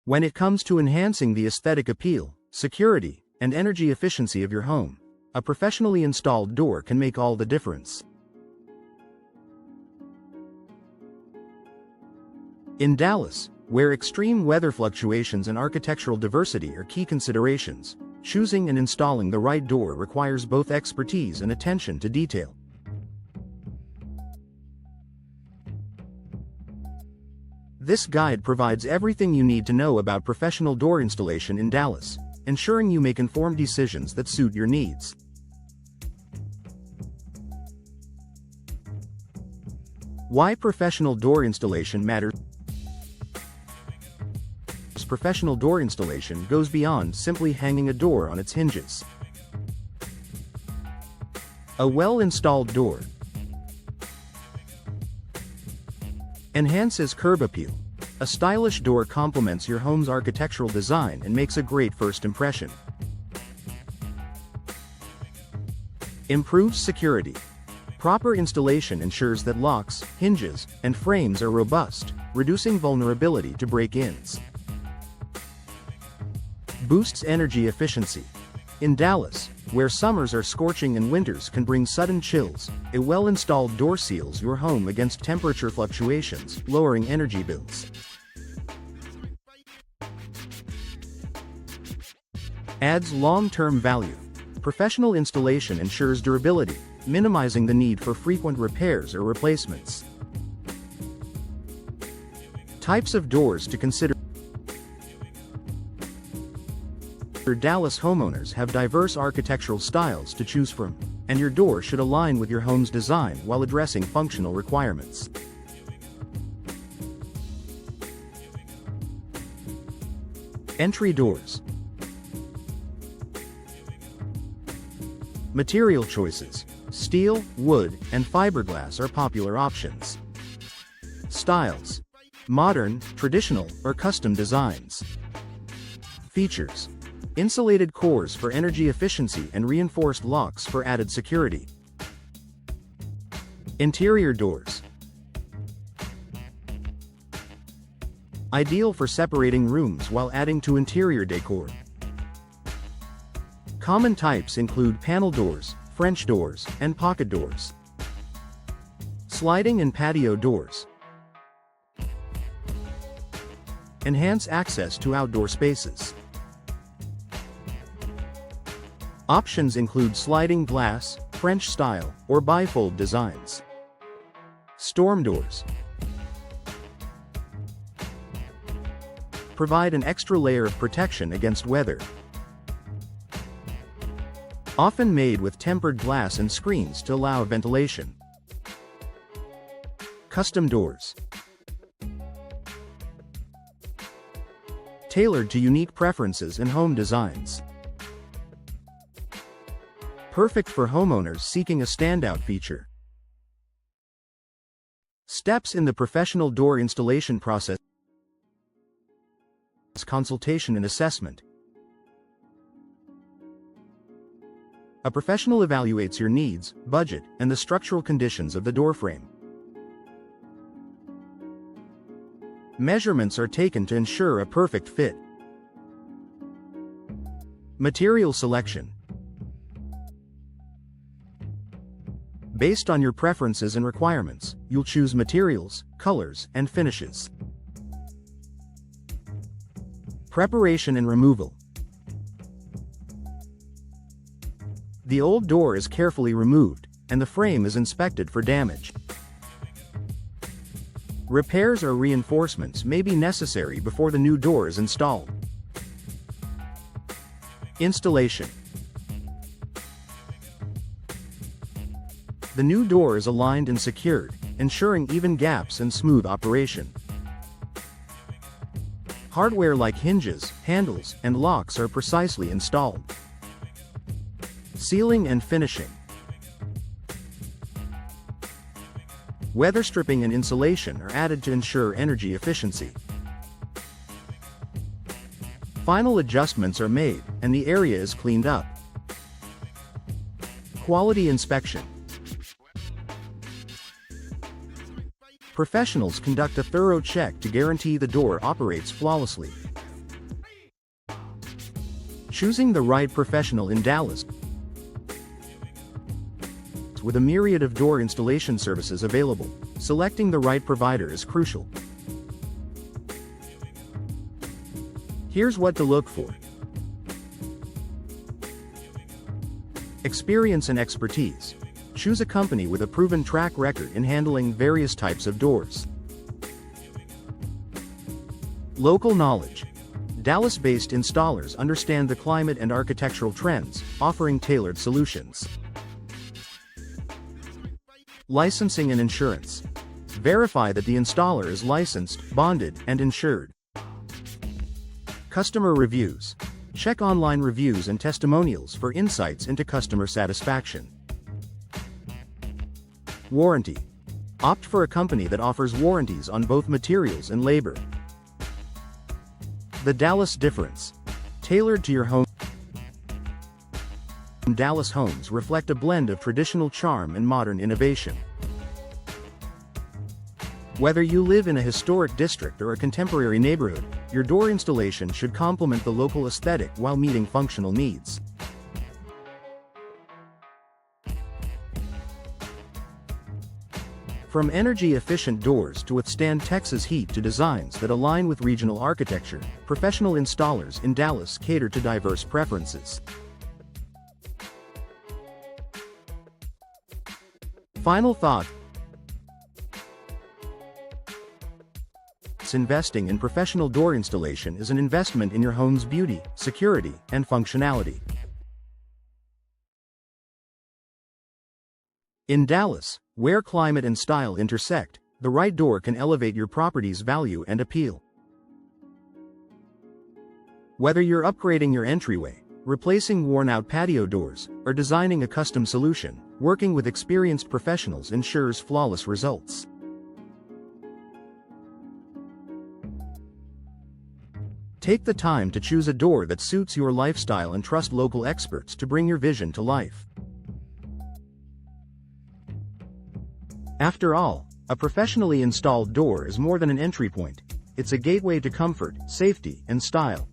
When it comes to enhancing the aesthetic appeal, security, and energy efficiency of your home, a professionally installed door can make all the difference. In Dallas, where extreme weather fluctuations and architectural diversity are key considerations, choosing and installing the right door requires both expertise and attention to detail. This guide provides everything you need to know about professional door installation in Dallas, ensuring you make informed decisions that suit your needs. Why professional door installation matters. Professional door installation goes beyond simply hanging a door on its hinges. A well-installed door enhances curb appeal. A stylish door complements your home's architectural design and makes a great first impression. Improves security. Proper installation ensures that locks, hinges, and frames are robust, reducing vulnerability to break-ins. Boosts energy efficiency. In Dallas, where summers are scorching and winters can bring sudden chills, a well-installed door seals your home against temperature fluctuations, lowering energy bills. Adds long-term value. Professional installation ensures durability, minimizing the need for frequent repairs or replacements. Types of doors to consider. Dallas homeowners have diverse architectural styles to choose from, and your door should align with your home's design while addressing functional requirements. Entry doors. Material choices. Steel, wood, and fiberglass are popular options. Styles. Modern, traditional, or custom designs. Features. Insulated cores for energy efficiency and reinforced locks for added security. Interior doors. Ideal for separating rooms while adding to interior decor. Common types include panel doors, French doors, and pocket doors. Sliding and patio doors. Enhance access to outdoor spaces. Options include sliding glass, French style, or bifold designs. Storm doors. Provide an extra layer of protection against weather. Often made with tempered glass and screens to allow ventilation. Custom doors. Tailored to unique preferences and home designs. Perfect for homeowners seeking a standout feature. Steps in the professional door installation process. Consultation and assessment. A professional evaluates your needs, budget, and the structural conditions of the door frame. Measurements are taken to ensure a perfect fit. Material selection. Based on your preferences and requirements, you'll choose materials, colors, and finishes. Preparation and removal. The old door is carefully removed, and the frame is inspected for damage. Repairs or reinforcements may be necessary before the new door is installed. Installation. The new door is aligned and secured, ensuring even gaps and smooth operation. Hardware like hinges, handles, and locks are precisely installed. Sealing and finishing. Weather stripping and insulation are added to ensure energy efficiency. Final adjustments are made, and the area is cleaned up. Quality inspection. Professionals conduct a thorough check to guarantee the door operates flawlessly. Choosing the right professional in Dallas. With a myriad of door installation services available, selecting the right provider is crucial. Here's what to look for. Experience and expertise. Choose a company with a proven track record in handling various types of doors. Local knowledge. Dallas-based installers understand the climate and architectural trends, offering tailored solutions. Licensing and insurance. Verify that the installer is licensed, bonded, and insured. Customer reviews. Check online reviews and testimonials for insights into customer satisfaction. Warranty. Opt for a company that offers warranties on both materials and labor. The Dallas difference. Tailored to your home. Dallas homes reflect a blend of traditional charm and modern innovation. Whether you live in a historic district or a contemporary neighborhood, your door installation should complement the local aesthetic while meeting functional needs. From energy-efficient doors to withstand Texas heat to designs that align with regional architecture, professional installers in Dallas cater to diverse preferences. Final thought. Investing in professional door installation is an investment in your home's beauty, security, and functionality. In Dallas, where climate and style intersect, the right door can elevate your property's value and appeal. Whether you're upgrading your entryway, replacing worn-out patio doors, or designing a custom solution, working with experienced professionals ensures flawless results. Take the time to choose a door that suits your lifestyle and trust local experts to bring your vision to life. After all, a professionally installed door is more than an entry point. It's a gateway to comfort, safety, and style.